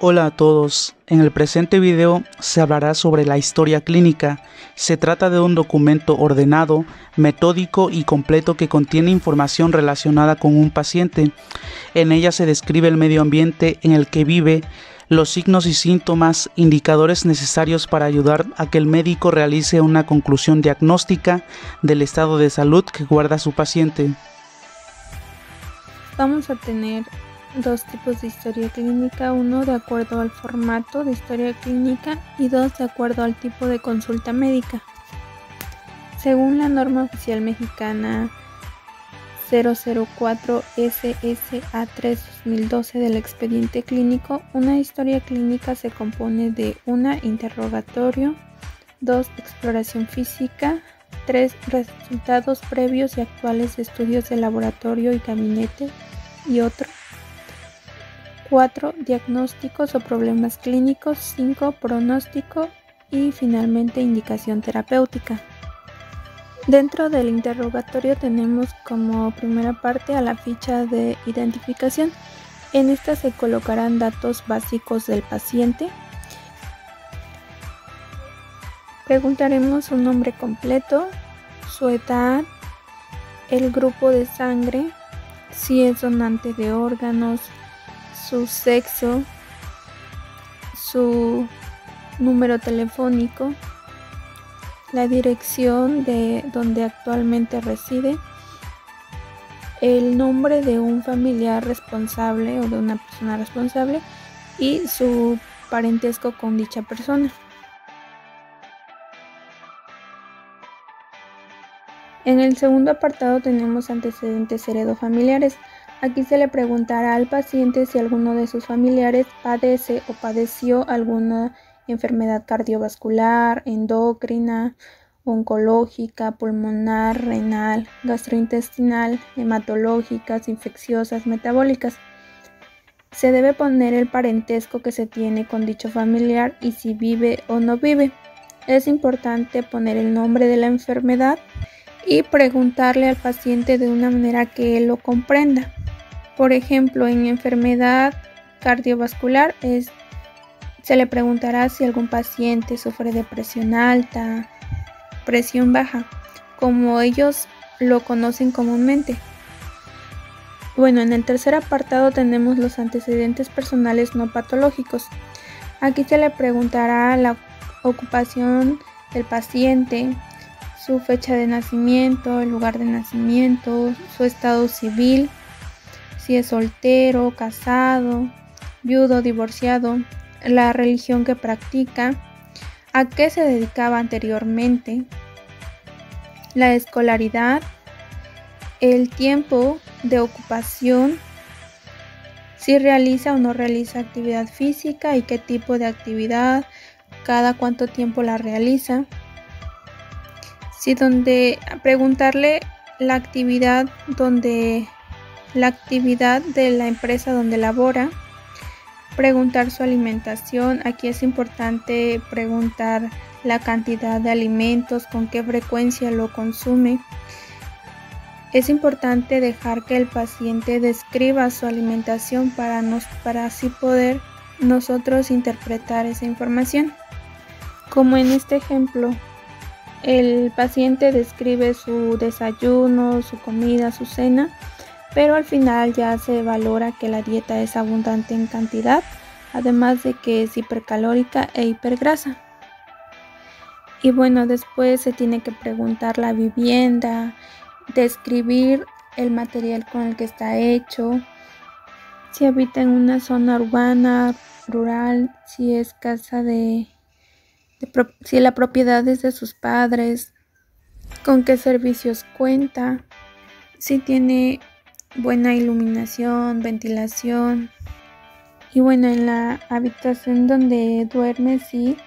Hola a todos, en el presente video se hablará sobre la historia clínica. Se trata de un documento ordenado, metódico y completo que contiene información relacionada con un paciente. En ella se describe el medio ambiente en el que vive, los signos y síntomas, indicadores necesarios para ayudar a que el médico realice una conclusión diagnóstica del estado de salud que guarda su paciente. Vamos a tener dos tipos de historia clínica, uno de acuerdo al formato de historia clínica y dos de acuerdo al tipo de consulta médica. Según la norma oficial mexicana 004 SSA3-2012 del expediente clínico, una historia clínica se compone de 1. Interrogatorio, 2. Exploración física, 3. Resultados previos y actuales de estudios de laboratorio y gabinete y otro, 4. Diagnósticos o problemas clínicos, 5. Pronóstico y finalmente indicación terapéutica. Dentro del interrogatorio tenemos como primera parte a la ficha de identificación. En esta se colocarán datos básicos del paciente. Preguntaremos su nombre completo, su edad, el grupo de sangre, si es donante de órganos, su sexo, su número telefónico, la dirección de donde actualmente reside, el nombre de un familiar responsable o de una persona responsable y su parentesco con dicha persona. En el segundo apartado tenemos antecedentes heredofamiliares. Aquí se le preguntará al paciente si alguno de sus familiares padece o padeció alguna enfermedad cardiovascular, endocrina, oncológica, pulmonar, renal, gastrointestinal, hematológicas, infecciosas, metabólicas. Se debe poner el parentesco que se tiene con dicho familiar y si vive o no vive. Es importante poner el nombre de la enfermedad y preguntarle al paciente de una manera que él lo comprenda. Por ejemplo, en enfermedad cardiovascular se le preguntará si algún paciente sufre de presión alta, presión baja, como ellos lo conocen comúnmente. Bueno, en el tercer apartado tenemos los antecedentes personales no patológicos. Aquí se le preguntará la ocupación del paciente, su fecha de nacimiento, el lugar de nacimiento, su estado civil, si es soltero, casado, viudo, divorciado, la religión que practica, a qué se dedicaba anteriormente, la escolaridad, el tiempo de ocupación, si realiza o no realiza actividad física y qué tipo de actividad, cada cuánto tiempo la realiza. Preguntarle la actividad de la empresa donde labora, preguntar su alimentación. Aquí es importante preguntar la cantidad de alimentos, con qué frecuencia lo consume. Es importante dejar que el paciente describa su alimentación para así poder nosotros interpretar esa información. Como en este ejemplo, el paciente describe su desayuno, su comida, su cena, pero al final ya se valora que la dieta es abundante en cantidad, además de que es hipercalórica e hipergrasa. Y bueno, después se tiene que preguntar la vivienda, describir el material con el que está hecho, si habita en una zona urbana, rural, si es casa si la propiedad es de sus padres, con qué servicios cuenta, si tiene buena iluminación, ventilación. Y bueno, en la habitación donde duerme si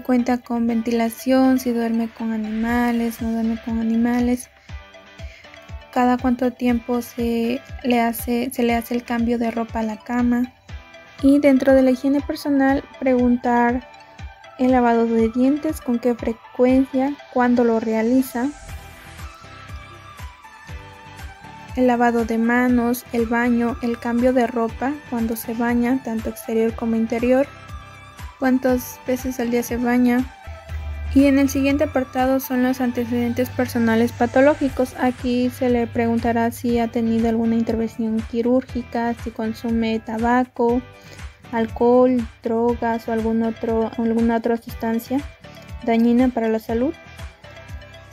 cuenta con ventilación, si duerme con animales, no duerme con animales, cada cuánto tiempo se le hace el cambio de ropa a la cama. Y dentro de la higiene personal, preguntar el lavado de dientes, con qué frecuencia, cuándo lo realiza. el lavado de manos, el baño, el cambio de ropa cuando se baña, tanto exterior como interior, cuántas veces al día se baña. Y en el siguiente apartado son los antecedentes personales patológicos. Aquí se le preguntará si ha tenido alguna intervención quirúrgica, si consume tabaco, alcohol, drogas o alguna otra sustancia dañina para la salud,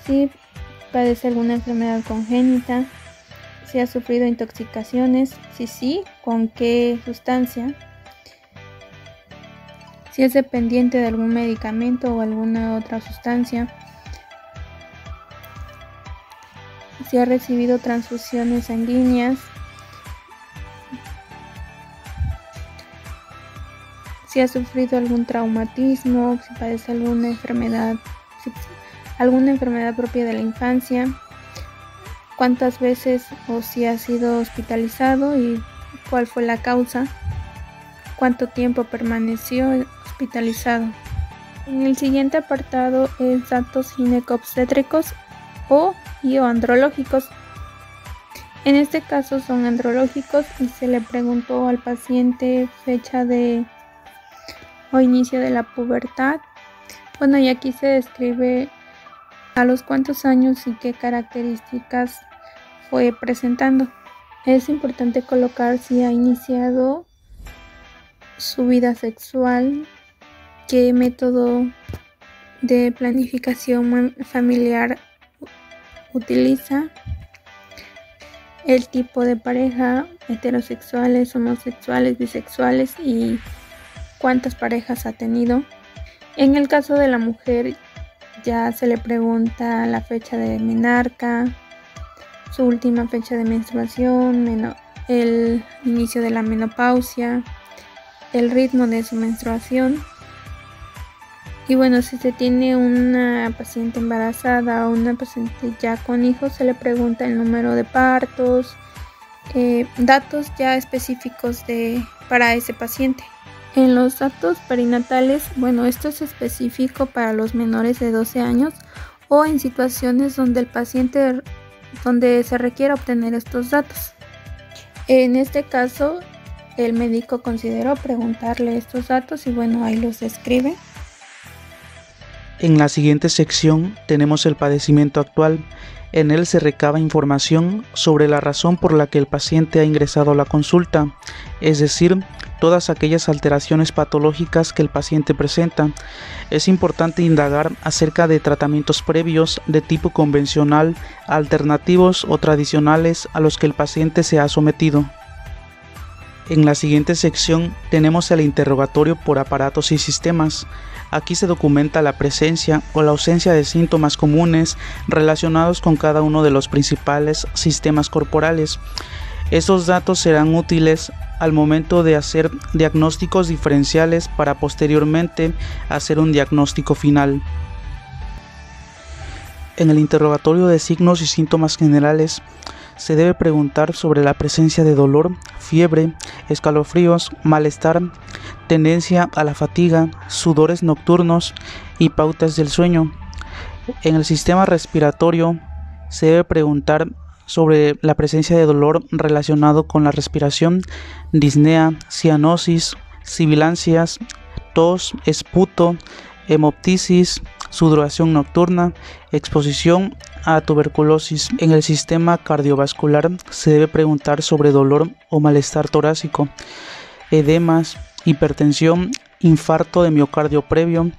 si padece alguna enfermedad congénita, si ha sufrido intoxicaciones, si sí, con qué sustancia, si es dependiente de algún medicamento o alguna otra sustancia, si ha recibido transfusiones sanguíneas, si ha sufrido algún traumatismo, si padece alguna enfermedad propia de la infancia, cuántas veces o si ha sido hospitalizado y cuál fue la causa, cuánto tiempo permaneció hospitalizado. En el siguiente apartado es datos ginecobstétricos o andrológicos. En este caso son andrológicos y se le preguntó al paciente fecha o inicio de la pubertad. Bueno, y aquí se describe a los cuántos años y qué características fue presentando. Es importante colocar si ha iniciado su vida sexual, qué método de planificación familiar utiliza, el tipo de pareja, heterosexuales, homosexuales, bisexuales y cuántas parejas ha tenido. En el caso de la mujer ya se le pregunta la fecha de menarca, su última fecha de menstruación, el inicio de la menopausia, el ritmo de su menstruación. Y bueno, si se tiene una paciente embarazada o una paciente ya con hijos, se le pregunta el número de partos, datos ya específicos para ese paciente. En los datos perinatales, bueno, esto es específico para los menores de 12 años o en situaciones donde se requiera obtener estos datos. En este caso, el médico consideró preguntarle estos datos y bueno, ahí los describe. En la siguiente sección tenemos el padecimiento actual. En él se recaba información sobre la razón por la que el paciente ha ingresado a la consulta, es decir, todas aquellas alteraciones patológicas que el paciente presenta. Es importante indagar acerca de tratamientos previos de tipo convencional, alternativos o tradicionales a los que el paciente se ha sometido. En la siguiente sección tenemos el interrogatorio por aparatos y sistemas. Aquí se documenta la presencia o la ausencia de síntomas comunes relacionados con cada uno de los principales sistemas corporales. Estos datos serán útiles al momento de hacer diagnósticos diferenciales para posteriormente hacer un diagnóstico final. En el interrogatorio de signos y síntomas generales se debe preguntar sobre la presencia de dolor, fiebre, escalofríos, malestar, tendencia a la fatiga, sudores nocturnos y pautas del sueño. En el sistema respiratorio se debe preguntar sobre la presencia de dolor relacionado con la respiración, disnea, cianosis, sibilancias, tos, esputo, hemoptisis, sudoración nocturna, exposición a tuberculosis. En el sistema cardiovascular se debe preguntar sobre dolor o malestar torácico, edemas, hipertensión, infarto de miocardio previo,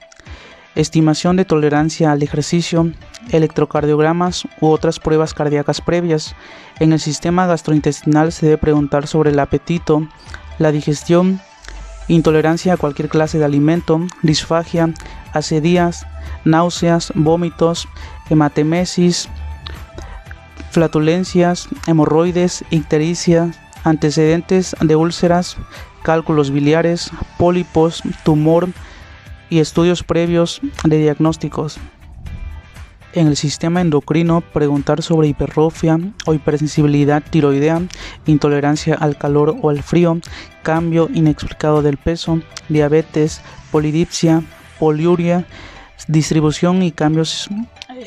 estimación de tolerancia al ejercicio, electrocardiogramas u otras pruebas cardíacas previas. En el sistema gastrointestinal se debe preguntar sobre el apetito, la digestión, intolerancia a cualquier clase de alimento, disfagia, acidías, náuseas, vómitos, hematemesis, flatulencias, hemorroides, ictericia, antecedentes de úlceras, cálculos biliares, pólipos, tumor y estudios previos de diagnósticos. En el sistema endocrino, preguntar sobre hipertrofia o hipersensibilidad tiroidea, intolerancia al calor o al frío, cambio inexplicado del peso, diabetes, polidipsia, poliuria, distribución y cambios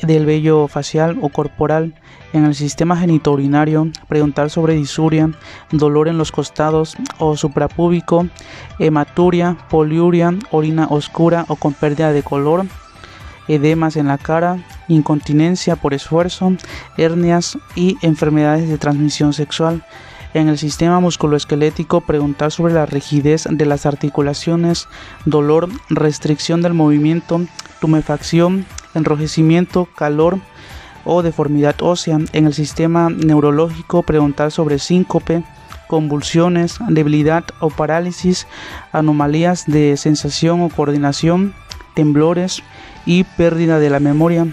del vello facial o corporal. En el sistema genitourinario, preguntar sobre disuria, dolor en los costados o suprapúbico, hematuria, poliuria, orina oscura o con pérdida de color, edemas en la cara, incontinencia por esfuerzo, hernias y enfermedades de transmisión sexual. En el sistema musculoesquelético, preguntar sobre la rigidez de las articulaciones, dolor, restricción del movimiento, tumefacción, enrojecimiento, calor o deformidad ósea. En el sistema neurológico, preguntar sobre síncope, convulsiones, debilidad o parálisis, anomalías de sensación o coordinación, temblores y pérdida de la memoria.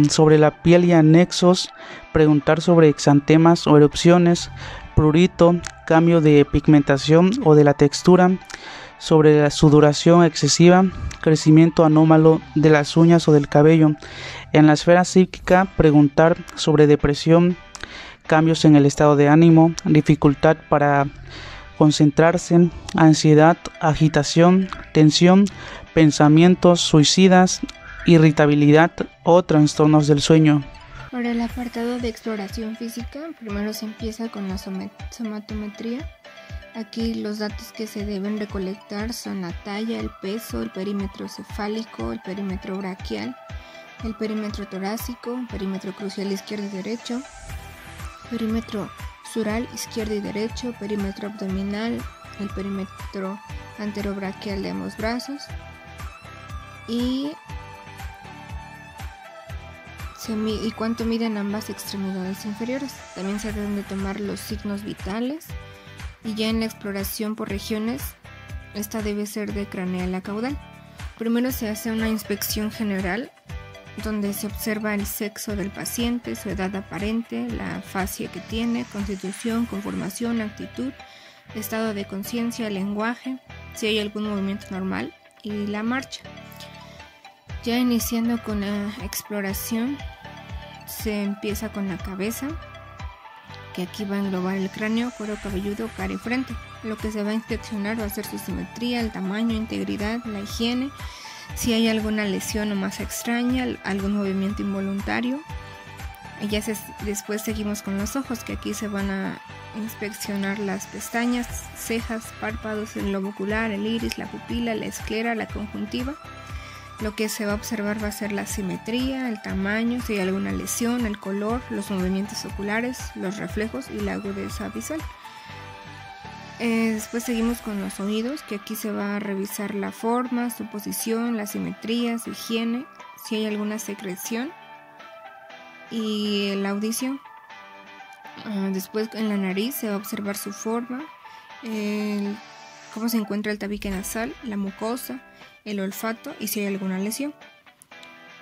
Sobre la piel y anexos, preguntar sobre exantemas o erupciones, prurito, cambio de pigmentación o de la textura, sobre la sudoración excesiva, crecimiento anómalo de las uñas o del cabello. En la esfera psíquica, preguntar sobre depresión, cambios en el estado de ánimo, dificultad para concentrarse, ansiedad, agitación, tensión, pensamientos suicidas, irritabilidad o trastornos del sueño. Para el apartado de exploración física, primero se empieza con la somatometría. Aquí los datos que se deben recolectar son la talla, el peso, el perímetro cefálico, el perímetro braquial, el perímetro torácico, perímetro crucial izquierdo y derecho, perímetro sural izquierdo y derecho, perímetro abdominal, el perímetro anterobraquial de ambos brazos y cuánto miden ambas extremidades inferiores. También se deben de tomar los signos vitales y ya en la exploración por regiones, esta debe ser de craneal a caudal. Primero se hace una inspección general donde se observa el sexo del paciente, su edad aparente, la fascia que tiene, constitución, conformación, actitud, estado de conciencia, lenguaje, si hay algún movimiento normal y la marcha. Ya iniciando con la exploración, se empieza con la cabeza, que aquí va a englobar el cráneo, cuero cabelludo, cara y frente. Lo que se va a inspeccionar va a ser su simetría, el tamaño, integridad, la higiene, si hay alguna lesión o masa extraña, algún movimiento involuntario. Después seguimos con los ojos, que aquí se van a inspeccionar las pestañas, cejas, párpados, el globo ocular, el iris, la pupila, la esclera, la conjuntiva. Lo que se va a observar va a ser la simetría, el tamaño, si hay alguna lesión, el color, los movimientos oculares, los reflejos y la agudeza visual. Después seguimos con los oídos, que aquí se va a revisar la forma, su posición, la simetría, su higiene, si hay alguna secreción y la audición. Después en la nariz se va a observar su forma, cómo se encuentra el tabique nasal, la mucosa, el olfato y si hay alguna lesión.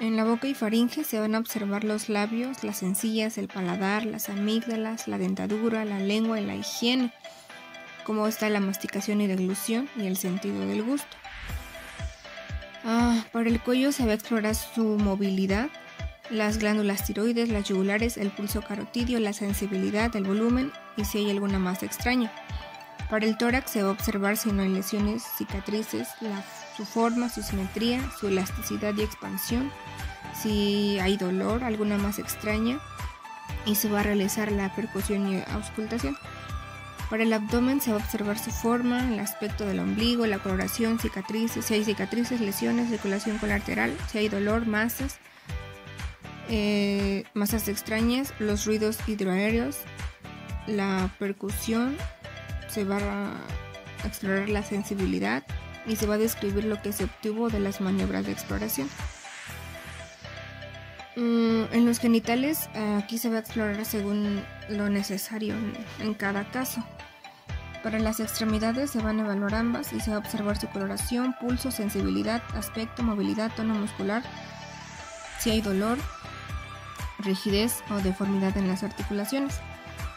En la boca y faringe se van a observar los labios, las encías, el paladar, las amígdalas, la dentadura, la lengua y la higiene, cómo está la masticación y deglución y el sentido del gusto. Para el cuello se va a explorar su movilidad, las glándulas tiroides, las yugulares, el pulso carotidio, la sensibilidad, el volumen y si hay alguna masa extraña. Para el tórax se va a observar si no hay lesiones, cicatrices, su forma, su simetría, su elasticidad y expansión, si hay dolor, alguna masa extraña y se va a realizar la percusión y auscultación. Para el abdomen se va a observar su forma, el aspecto del ombligo, la coloración, cicatrices, si hay cicatrices, lesiones, circulación colateral, si hay dolor, masas extrañas, los ruidos hidroaéreos, la percusión, se va a explorar la sensibilidad y se va a describir lo que se obtuvo de las maniobras de exploración. En los genitales, aquí se va a explorar según lo necesario en cada caso. Para las extremidades se van a evaluar ambas y se va a observar su coloración, pulso, sensibilidad, aspecto, movilidad, tono muscular, si hay dolor, rigidez o deformidad en las articulaciones.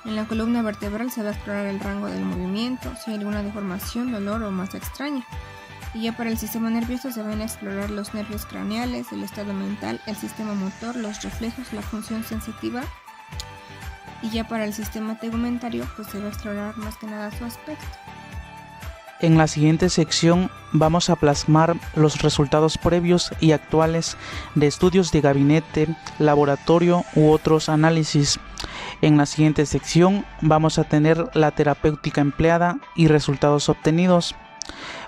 En la columna vertebral se va a explorar el rango del movimiento, si hay alguna deformación, dolor o masa extraña. Y ya para el sistema nervioso se van a explorar los nervios craneales, el estado mental, el sistema motor, los reflejos, la función sensitiva. Y ya para el sistema tegumentario pues se va a explorar más que nada su aspecto. En la siguiente sección vamos a plasmar los resultados previos y actuales de estudios de gabinete, laboratorio u otros análisis. En la siguiente sección vamos a tener la terapéutica empleada y resultados obtenidos.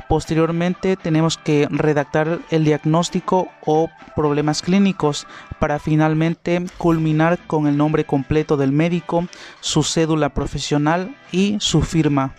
Posteriormente tenemos que redactar el diagnóstico o problemas clínicos para finalmente culminar con el nombre completo del médico, su cédula profesional y su firma.